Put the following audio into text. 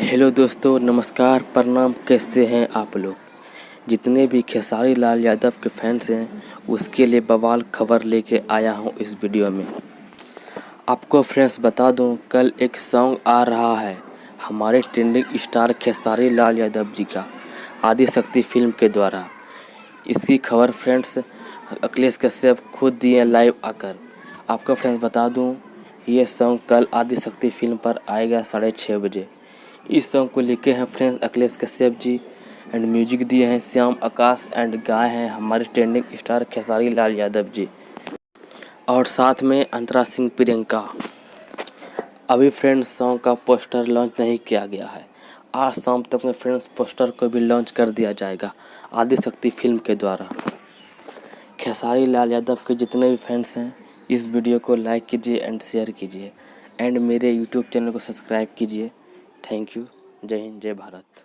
Hello दोस्तों, नमस्कार, प्रणाम। कैसे हैं आप लोग? जितने भी खेसारी लाल यादव के फैंस हैं उसके लिए बवाल खबर लेके आया हूं इस वीडियो में। आपको फ्रेंड्स बता दूं, कल एक सॉन्ग आ रहा है हमारे ट्रेंडिंग स्टार खेसारी लाल यादव जी का, आदिशक्ति फिल्म के द्वारा। इसकी खबर फ्रेंड्स अखिलेश कश्यप खुद दिए लाइव आकर। आपको फ्रेंड्स बता दूं, ये सॉन्ग कल आदिशक्ति फिल्म पर आएगा 6:30 बजे। इस सॉन्ग को लिखे हैं friends Akhilesh Kashyap ji and music दिए हैं श्याम आकाश एंड गाए हैं हमारे ट्रेंडिंग स्टार खेसारी लाल यादव जी और साथ में अंतरा सिंह प्रियंका। अभी फ्रेंड्स सॉन्ग का पोस्टर लॉन्च नहीं किया गया है। आज शाम तक में फ्रेंड्स पोस्टर को भी लॉन्च कर दिया जाएगा आदिशक्ति फिल्म के द्वारा। खेसारी लाल यादव के जितने भी फैंस हैं इस वीडियो को लाइक कीजिए एंड शेयर कीजिए एंड मेरे यूट्यूब चैनल को सब्सक्राइब कीजिए। Thank you. जय हिंद, जय भारत।